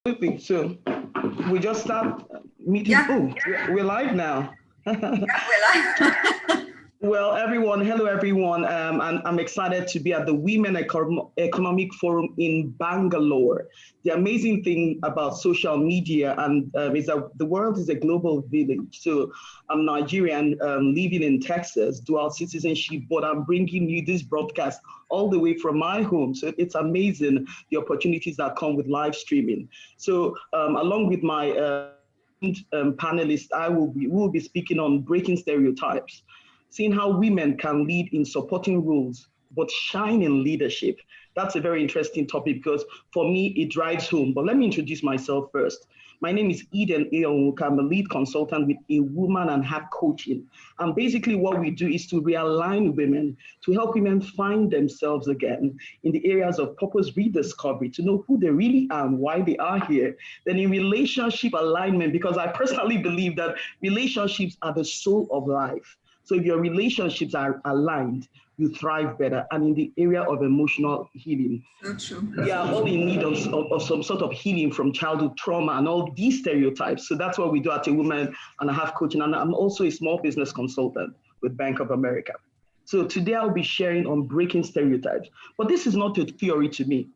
Absolutely. So we just start meeting. Yeah, Oh, we're live now. yeah, well, Well, everyone, hello everyone. And I'm excited to be at the Women Economic Forum in Bangalore. The amazing thing about social media and is that the world is a global village. So I'm Nigerian, living in Texas, dual citizenship, but I'm bringing you this broadcast all the way from my home. So it's amazing the opportunities that come with live streaming. So along with my panelists, we will be speaking on breaking stereotypes, seeing how women can lead in supporting roles but shine in leadership. That's a very interesting topic because for me, it drives home. But let me introduce myself first. My name is Eden Eonwuka. I'm a lead consultant with A Woman and Heart Coaching. And basically, what we do is to realign women, to help women find themselves again in the areas of purpose rediscovery, to know who they really are and why they are here. Then, in relationship alignment, because I personally believe that relationships are the soul of life. So if your relationships are aligned, you thrive better. And in the area of emotional healing, so true. we are all in need of some sort of healing from childhood trauma and all these stereotypes. So that's what we do at A Woman and a Half Coaching. And I'm also a small business consultant with Bank of America. So today I'll be sharing on breaking stereotypes. But this is not a theory to me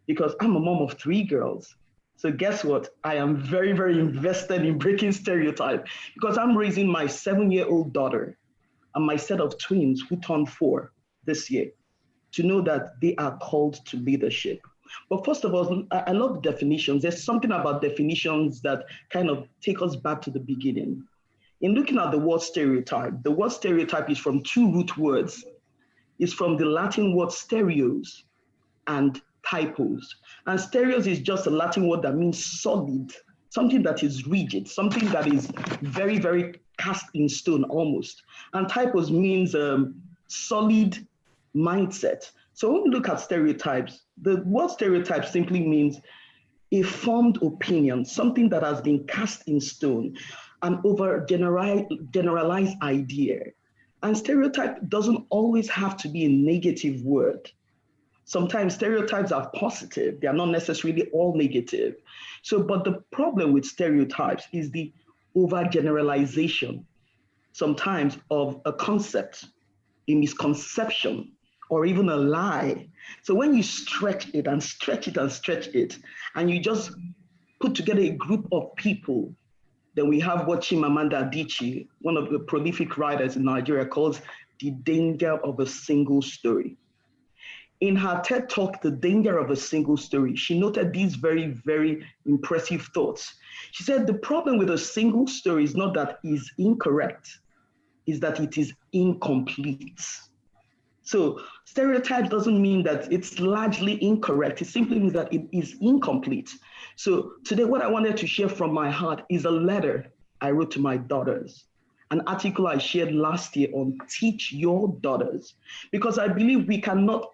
because I'm a mom of three girls. So guess what? I am very, very invested in breaking stereotype because I'm raising my 7-year-old daughter and my set of twins who turned 4 this year to know that they are called to leadership. But first of all, I love definitions. There's something about definitions that kind of take us back to the beginning. In looking at the word stereotype is from two root words. It's from the Latin word stereos and typos. And stereos is just a Latin word that means solid, something that is rigid, something that is very, very cast in stone almost. And typos means solid mindset. So when we look at stereotypes, the word stereotype simply means a formed opinion, something that has been cast in stone, an generalized idea. And stereotype doesn't always have to be a negative word. Sometimes stereotypes are positive, they are not necessarily all negative. So, but the problem with stereotypes is the overgeneralization sometimes of a concept, a misconception, or even a lie. So when you stretch it and stretch it and stretch it, and you just put together a group of people, then we have what Chimamanda Adichie, one of the prolific writers in Nigeria, calls the danger of a single story. In her TED Talk, The Danger of a Single Story, she noted these very, very impressive thoughts. She said the problem with a single story is not that it is incorrect, is that it is incomplete. So stereotype doesn't mean that it's largely incorrect. It simply means that it is incomplete. So today, what I wanted to share from my heart is a letter I wrote to my daughters, an article I shared last year on teach your daughters, because I believe we cannot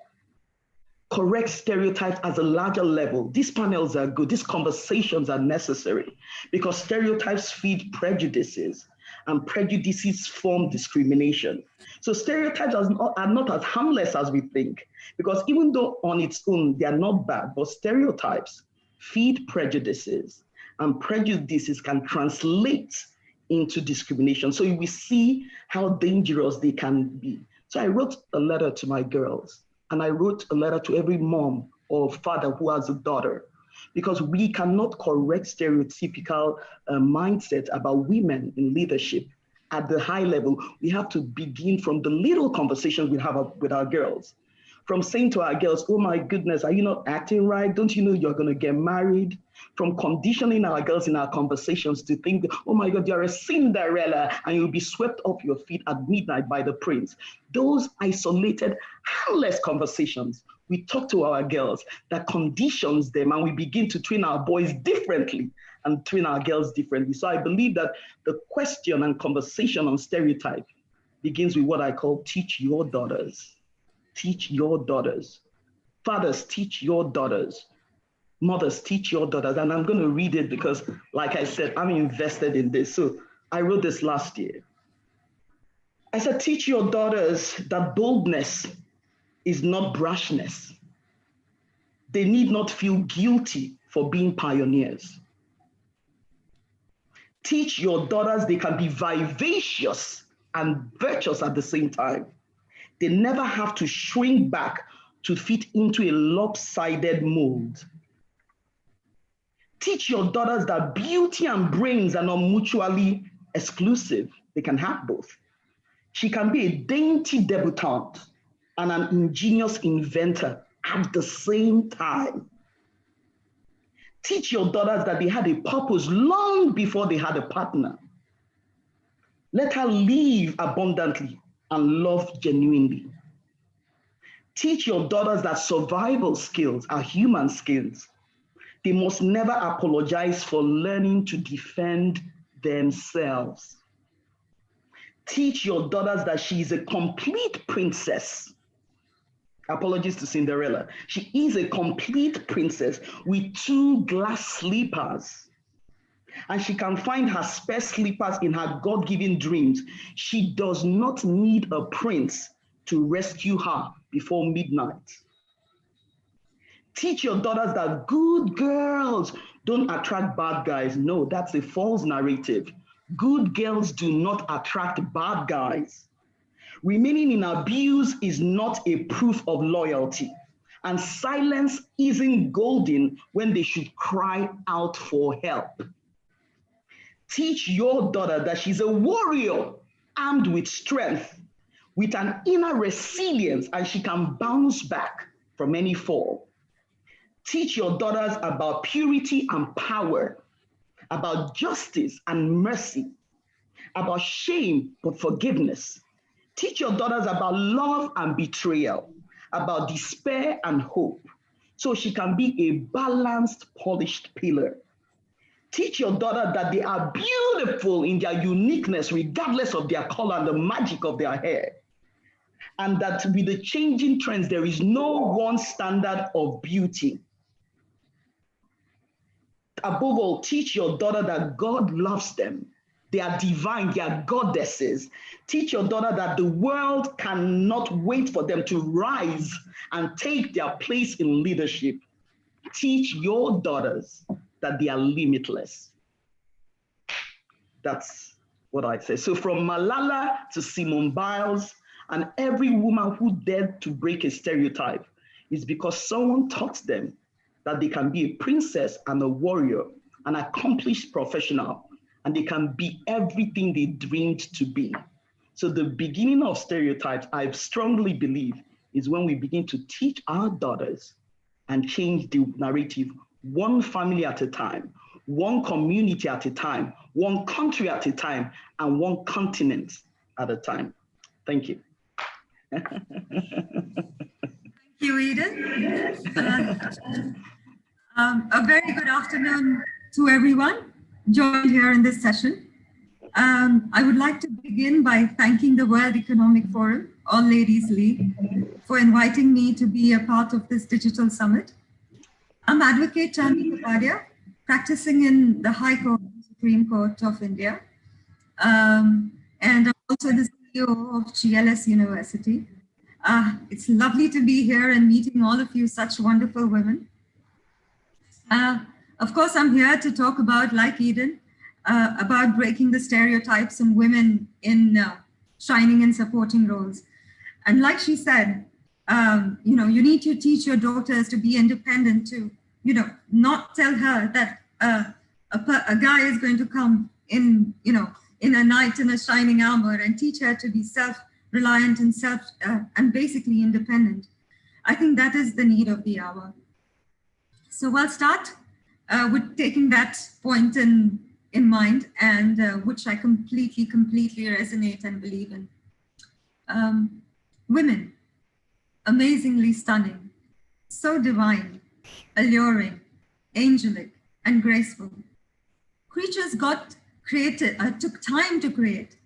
correct stereotypes at a larger level. These panels are good. These conversations are necessary because stereotypes feed prejudices and prejudices form discrimination. So stereotypes are not as harmless as we think because even though on its own they are not bad, but stereotypes feed prejudices and prejudices can translate into discrimination. So we see how dangerous they can be. So I wrote a letter to my girls and I wrote a letter to every mom or father who has a daughter because we cannot correct stereotypical mindset about women in leadership at the high level. We have to begin from the little conversations we have with our girls. From saying to our girls, oh my goodness, are you not acting right? Don't you know you're going to get married? From conditioning our girls in our conversations to think, oh my God, you're a Cinderella and you'll be swept off your feet at midnight by the prince. Those isolated, harmless conversations, we talk to our girls that conditions them and we begin to train our boys differently and train our girls differently. So I believe that the question and conversation on stereotype begins with what I call teach your daughters. Teach your daughters. Fathers, teach your daughters. Mothers, teach your daughters. And I'm going to read it because, like I said, I'm invested in this. So I wrote this last year. I said, teach your daughters that boldness is not brashness. They need not feel guilty for being pioneers. Teach your daughters they can be vivacious and virtuous at the same time. They never have to shrink back to fit into a lopsided mold. Teach your daughters that beauty and brains are not mutually exclusive. They can have both. She can be a dainty debutante and an ingenious inventor at the same time. Teach your daughters that they had a purpose long before they had a partner. Let her live abundantly and love genuinely. Teach your daughters that survival skills are human skills. They must never apologize for learning to defend themselves. Teach your daughters that she is a complete princess. Apologies to Cinderella. She is a complete princess with 2 glass slippers. And she can find her spare slippers in her God-given dreams. She does not need a prince to rescue her before midnight. Teach your daughters that good girls don't attract bad guys. No, that's a false narrative. Good girls do not attract bad guys. Remaining in abuse is not a proof of loyalty. And silence isn't golden when they should cry out for help. Teach your daughter that she's a warrior armed with strength, with an inner resilience, and she can bounce back from any fall. Teach your daughters about purity and power, about justice and mercy, about shame but forgiveness. Teach your daughters about love and betrayal, about despair and hope, so she can be a balanced, polished pillar. Teach your daughter that they are beautiful in their uniqueness, regardless of their color and the magic of their hair. And that with the changing trends, there is no one standard of beauty. Above all, teach your daughter that God loves them. They are divine, they are goddesses. Teach your daughter that the world cannot wait for them to rise and take their place in leadership. Teach your daughters that they are limitless. That's what I say. So from Malala to Simone Biles and every woman who dared to break a stereotype is because someone taught them that they can be a princess and a warrior, an accomplished professional, and they can be everything they dreamed to be. So the beginning of stereotypes, I strongly believe, is when we begin to teach our daughters and change the narrative one family at a time, one community at a time, one country at a time, and one continent at a time. Thank you. Thank you, Eden. A very good afternoon to everyone joined here in this session. I would like to begin by thanking the World Economic Forum, All Ladies League, for inviting me to be a part of this digital summit. I'm Advocate Chandni Kapadia, practicing in the High Court, Supreme Court of India, and I'm also the CEO of GLS University. It's lovely to be here and meeting all of you, such wonderful women. Of course, I'm here to talk about, like Eden, about breaking the stereotypes in women in shining and supporting roles. And like she said, you need to teach your daughters to be independent, to, not tell her that a guy is going to come in, in a knight in a shining armor, and teach her to be self-reliant and and basically independent. I think that is the need of the hour. So we'll start with taking that point in mind, and which I completely resonate and believe in. Women, amazingly stunning, so divine, alluring, angelic, and graceful. Creatures God created, took time to create.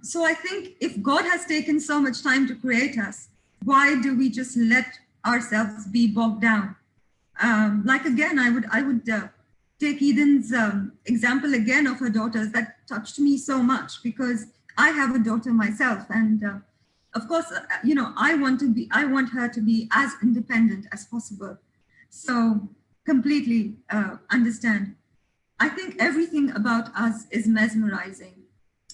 So I think if God has taken so much time to create us, why do we just let ourselves be bogged down? Like again, I would take Eden's example again of her daughters. That touched me so much because I have a daughter myself, and of course, I want her to be as independent as possible. So completely understand. I think everything about us is mesmerizing.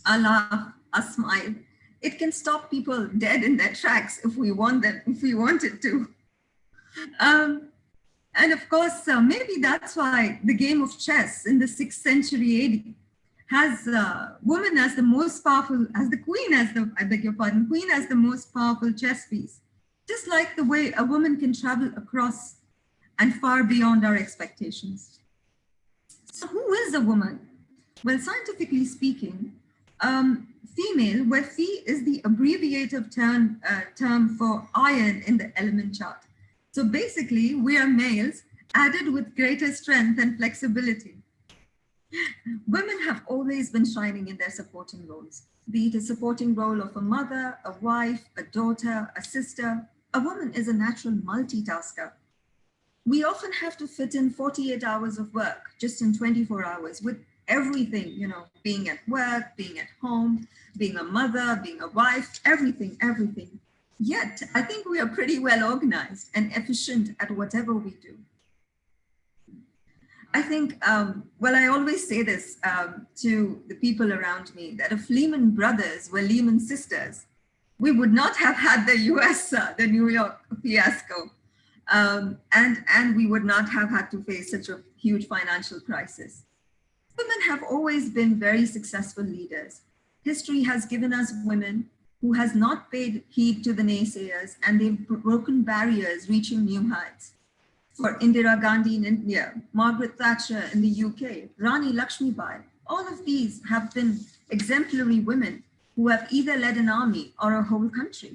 Our laugh, our smile. It can stop people dead in their tracks if we want them, if we wanted to. Um, and of course, maybe that's why the game of chess in the 6th century AD has woman as the most powerful, as the queen, as the, I beg your pardon, queen as the most powerful chess piece. Just like the way a woman can travel across and far beyond our expectations. So who is a woman? Well, scientifically speaking, female, where Phi is the abbreviative term for iron in the element chart. So basically, we are males added with greater strength and flexibility. Women have always been shining in their supporting roles, be it a supporting role of a mother, a wife, a daughter, a sister. A woman is a natural multitasker. We often have to fit in 48 hours of work just in 24 hours with everything, you know, being at work, being at home, being a mother, being a wife, everything. Yet, I think we are pretty well organized and efficient at whatever we do. I think, well, I always say this to the people around me, that if Lehman Brothers were Lehman sisters, we would not have had the US, the New York fiasco. And we would not have had to face such a huge financial crisis. Women have always been very successful leaders. History has given us women who has not paid heed to the naysayers, and they've broken barriers, reaching new heights. For Indira Gandhi in India, Margaret Thatcher in the UK, Rani Lakshmibai, all of these have been exemplary women who have either led an army or a whole country.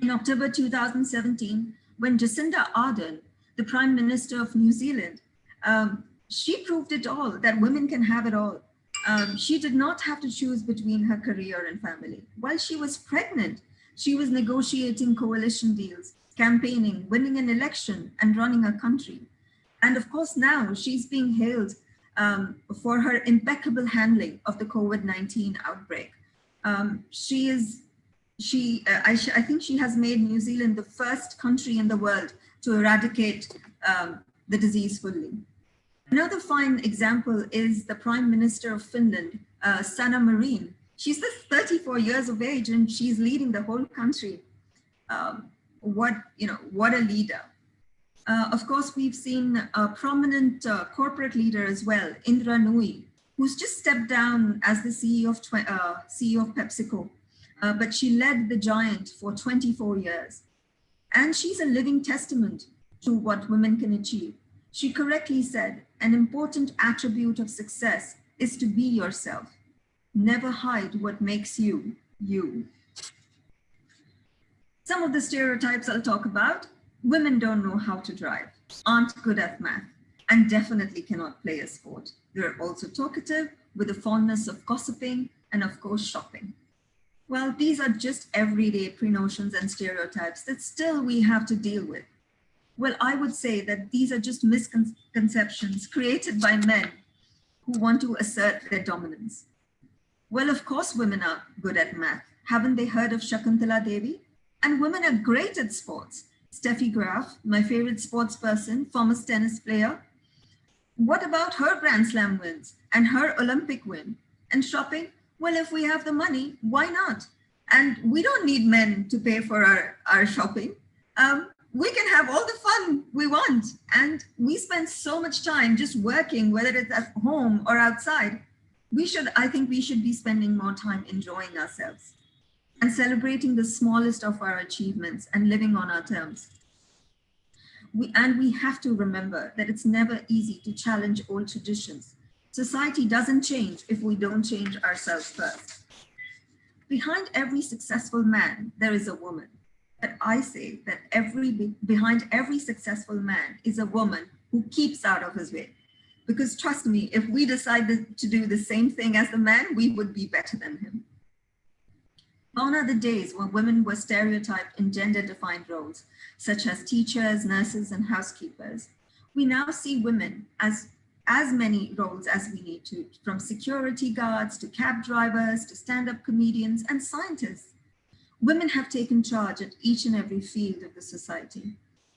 In October 2017, when Jacinda Ardern, the Prime Minister of New Zealand, she proved it all, that women can have it all. She did not have to choose between her career and family. While she was pregnant, she was negotiating coalition deals, campaigning, winning an election, and running a country. And of course, now she's being hailed for her impeccable handling of the COVID-19 outbreak. I think she has made New Zealand the first country in the world to eradicate the disease fully. Another fine example is the Prime Minister of Finland, Sanna Marin. She's just 34 years of age and she's leading the whole country. What a leader. Of course, we've seen a prominent corporate leader as well, Indra Nooyi, who's just stepped down as the CEO of PepsiCo. But she led the giant for 24 years. And she's a living testament to what women can achieve. She correctly said, an important attribute of success is to be yourself. Never hide what makes you, you. Some of the stereotypes I'll talk about: women don't know how to drive, aren't good at math, and definitely cannot play a sport. They're also talkative, with a fondness of gossiping, and of course, shopping. Well, these are just everyday pre-notions and stereotypes that still we have to deal with. Well, I would say that these are just misconceptions created by men who want to assert their dominance. Well, of course, women are good at math. Haven't they heard of Shakuntala Devi? And women are great at sports. Steffi Graf, my favorite sports person, former tennis player. What about her Grand Slam wins and her Olympic win? And shopping? Well, if we have the money, why not? And we don't need men to pay for our shopping. We can have all the fun we want. And we spend so much time just working, whether it's at home or outside. I think we should be spending more time enjoying ourselves and celebrating the smallest of our achievements and living on our terms. We have to remember that it's never easy to challenge old traditions. Society doesn't change if we don't change ourselves first. Behind every successful man, there is a woman. But I say that behind every successful man is a woman who keeps out of his way. Because trust me, if we decided to do the same thing as the man, we would be better than him. Gone are the days when women were stereotyped in gender-defined roles, such as teachers, nurses, and housekeepers. We now see women as many roles as we need to, from security guards to cab drivers to stand-up comedians and scientists. Women have taken charge at each and every field of the society.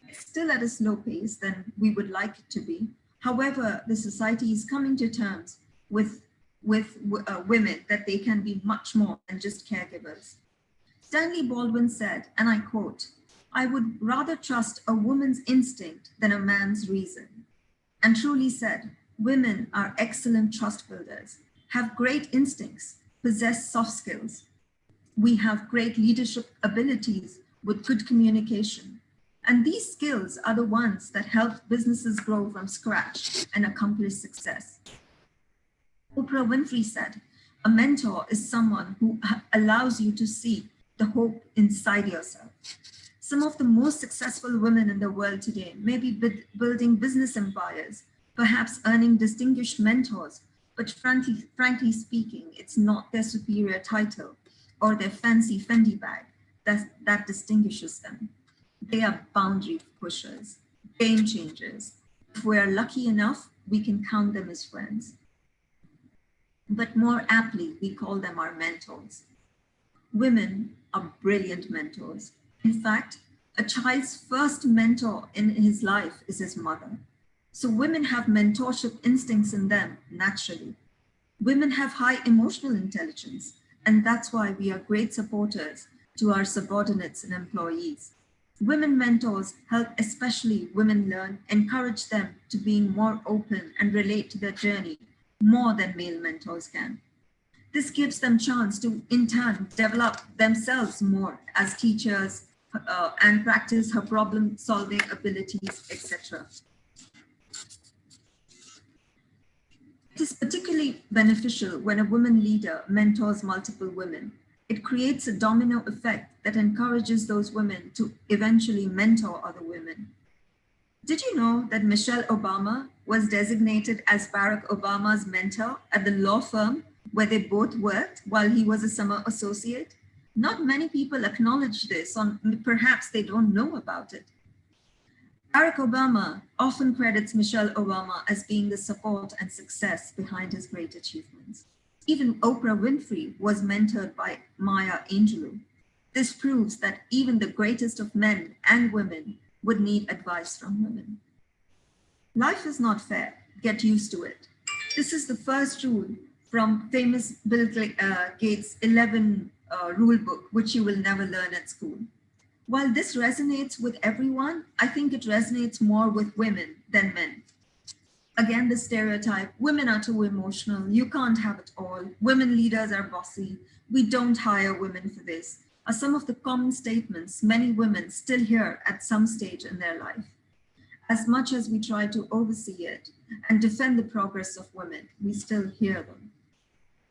It's still at a slow pace than we would like it to be. However, the society is coming to terms with women that they can be much more than just caregivers. Stanley Baldwin said, and I quote, "I would rather trust a woman's instinct than a man's reason." And truly said, women are excellent trust builders, have great instincts, possess soft skills. We have great leadership abilities with good communication. And these skills are the ones that help businesses grow from scratch and accomplish success. Oprah Winfrey said, "A mentor is someone who allows you to see the hope inside yourself." Some of the most successful women in the world today may be building business empires, perhaps earning distinguished mentors, but frankly speaking, it's not their superior title or their fancy Fendi bag that distinguishes them. They are boundary pushers, game changers. If we are lucky enough, we can count them as friends. But more aptly, we call them our mentors. Women are brilliant mentors. In fact, a child's first mentor in his life is his mother. So women have mentorship instincts in them naturally. Women have high emotional intelligence, and that's why we are great supporters to our subordinates and employees. Women mentors help especially women learn, encourage them to being more open and relate to their journey more than male mentors can. This gives them chance to, in turn, develop themselves more as teachers and practice her problem-solving abilities, etc. It is particularly beneficial when a woman leader mentors multiple women. It creates a domino effect that encourages those women to eventually mentor other women. Did you know that Michelle Obama was designated as Barack Obama's mentor at the law firm where they both worked while he was a summer associate? Not many people acknowledge this, or perhaps they don't know about it. Barack Obama often credits Michelle Obama as being the support and success behind his great achievements. Even Oprah Winfrey was mentored by Maya Angelou. This proves that even the greatest of men and women would need advice from women. Life is not fair. Get used to it. This is the first rule from famous Bill Gates' 11 rule book, which you will never learn at school. While this resonates with everyone, I think it resonates more with women than men. Again, the stereotype, women are too emotional, you can't have it all, women leaders are bossy, we don't hire women for this, are some of the common statements many women still hear at some stage in their life. As much as we try to oversee it and defend the progress of women, we still hear them.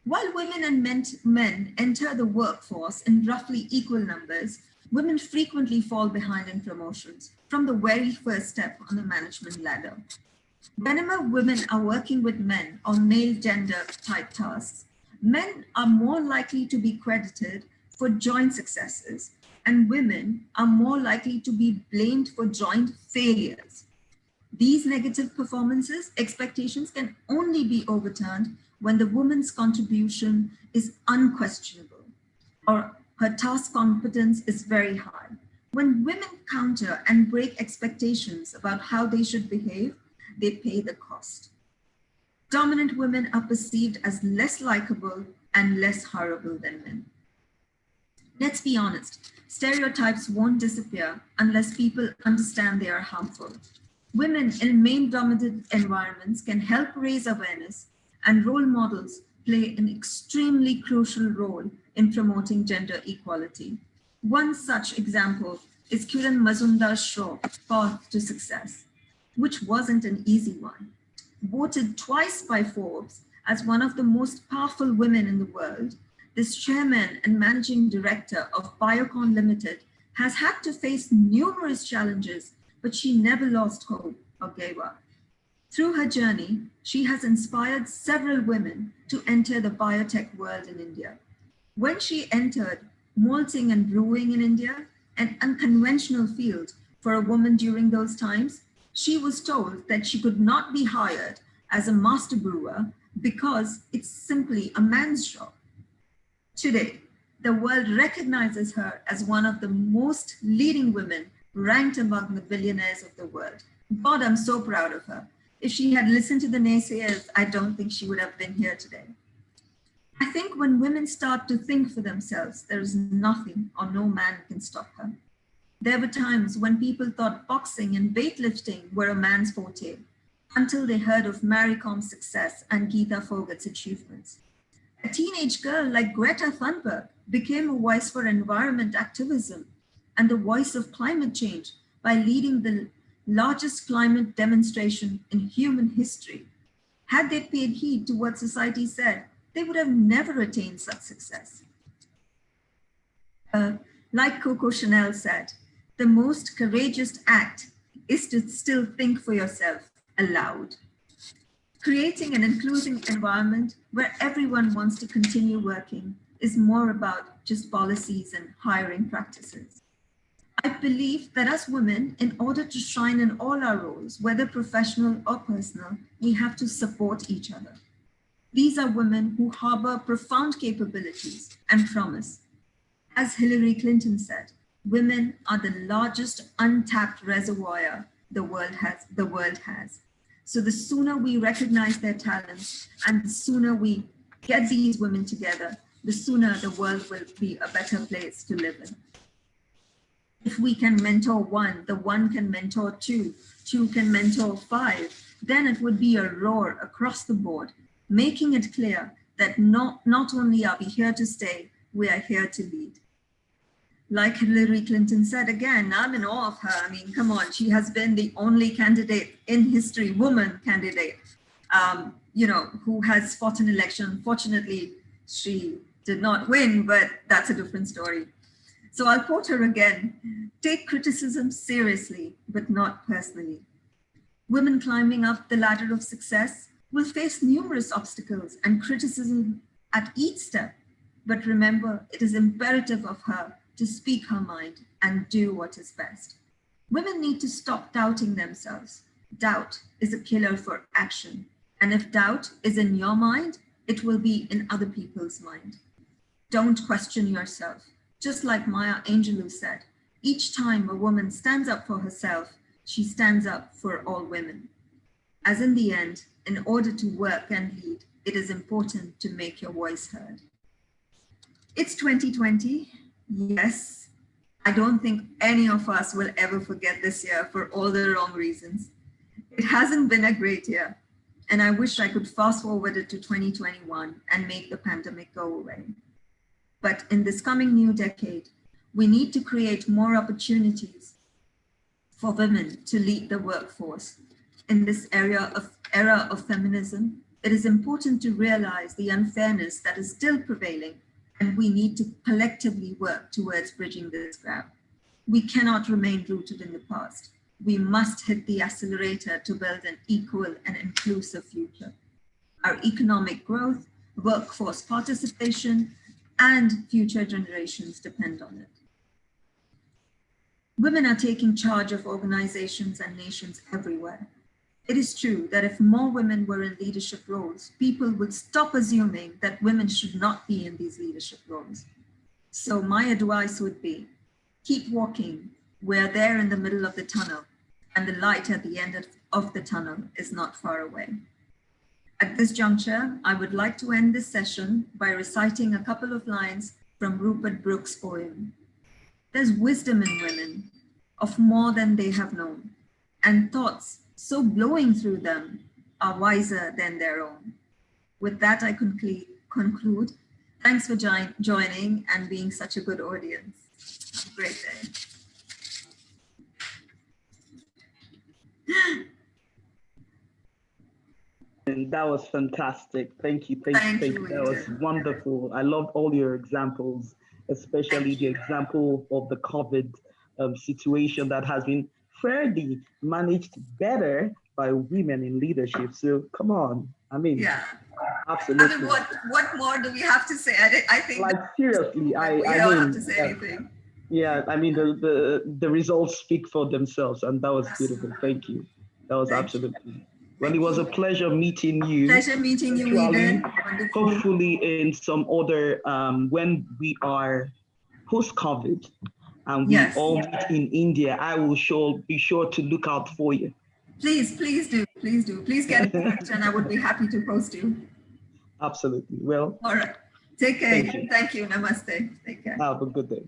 While women and men enter the workforce in roughly equal numbers, women frequently fall behind in promotions from the very first step on the management ladder. Whenever women are working with men on male gender type tasks, men are more likely to be credited for joint successes, and women are more likely to be blamed for joint failures. These negative performances, expectations can only be overturned when the woman's contribution is unquestionable or her task competence is very high. When women counter and break expectations about how they should behave, they pay the cost. Dominant women are perceived as less likable and less horrible than men. Let's be honest, stereotypes won't disappear unless people understand they are harmful. Women in male-dominated environments can help raise awareness, and role models play an extremely crucial role in promoting gender equality. One such example is Kiran Mazumdar-Shaw's Path to Success, which wasn't an easy one. Voted twice by Forbes as one of the most powerful women in the world, this chairman and managing director of Biocon Limited has had to face numerous challenges, but she never lost hope or gave up. Through her journey, she has inspired several women to enter the biotech world in India. When she entered malting and brewing in India, an unconventional field for a woman during those times, she was told that she could not be hired as a master brewer because it's simply a man's job. Today, the world recognizes her as one of the most leading women ranked among the billionaires of the world. God, I'm so proud of her. If she had listened to the naysayers, I don't think she would have been here today. I think when women start to think for themselves, there is nothing or no man can stop her. There were times when people thought boxing and weightlifting were a man's forte, until they heard of Mary Com's success and Geeta Phogat's achievements. A teenage girl like Greta Thunberg became a voice for environment activism and the voice of climate change by leading the largest climate demonstration in human history. Had they paid heed to what society said, they would have never attained such success. Like Coco Chanel said, the most courageous act is to still think for yourself aloud. Creating an inclusive environment where everyone wants to continue working is more about just policies and hiring practices. I believe that as women, in order to shine in all our roles, whether professional or personal, we have to support each other. These are women who harbor profound capabilities and promise. As Hillary Clinton said, women are the largest untapped reservoir the world has. So the sooner we recognize their talents and the sooner we get these women together, the sooner the world will be a better place to live in. If we can mentor one, the one can mentor two, two can mentor five, then it would be a roar across the board, making it clear that not only are we here to stay, we are here to lead. Like Hillary Clinton said, again, I'm in awe of her. I mean, come on, she has been the only candidate in history, woman candidate, who has fought an election. Fortunately, she did not win, but that's a different story. So I'll quote her again: take criticism seriously, but not personally. Women climbing up the ladder of success will face numerous obstacles and criticism at each step. But remember, it is imperative of her to speak her mind and do what is best. Women need to stop doubting themselves. Doubt is a killer for action. And if doubt is in your mind, it will be in other people's mind. Don't question yourself. Just like Maya Angelou said, each time a woman stands up for herself, she stands up for all women. As in the end, in order to work and lead, it is important to make your voice heard. It's 2020. Yes, I don't think any of us will ever forget this year for all the wrong reasons. It hasn't been a great year, and I wish I could fast forward it to 2021 and make the pandemic go away. But in this coming new decade, we need to create more opportunities for women to lead the workforce. In this era of feminism, it is important to realize the unfairness that is still prevailing, and we need to collectively work towards bridging this gap. We cannot remain rooted in the past. We must hit the accelerator to build an equal and inclusive future. Our economic growth, workforce participation, and future generations depend on it. Women are taking charge of organizations and nations everywhere. It is true that if more women were in leadership roles, people would stop assuming that women should not be in these leadership roles. So my advice would be, keep walking. We're there in the middle of the tunnel, and the light at the end of the tunnel is not far away. At this juncture, I would like to end this session by reciting a couple of lines from Rupert Brooke's poem. There's wisdom in women, of more than they have known, and thoughts so blowing through them are wiser than their own. With that, I conclude. Thanks for joining and being such a good audience. Have a great day. And that was fantastic. Thank you. Thank you. That was wonderful. I loved all your examples, especially the example of the COVID situation that has been fairly managed better by women in leadership. So come on. I mean, yeah, absolutely. I mean, what more do we have to say? I think, like, seriously, we don't have to say anything. Yeah, I mean, the results speak for themselves, and that was beautiful. Thank you. That was absolutely. Well, it was a pleasure meeting you. Pleasure meeting you, Eden. Hopefully in some other, when we are post-COVID, and we all meet in India, I will be sure to look out for you. Please do. Please get in touch, and I would be happy to host you. Absolutely. Well. All right. Take care. Thank you. Namaste. Take care. Have a good day.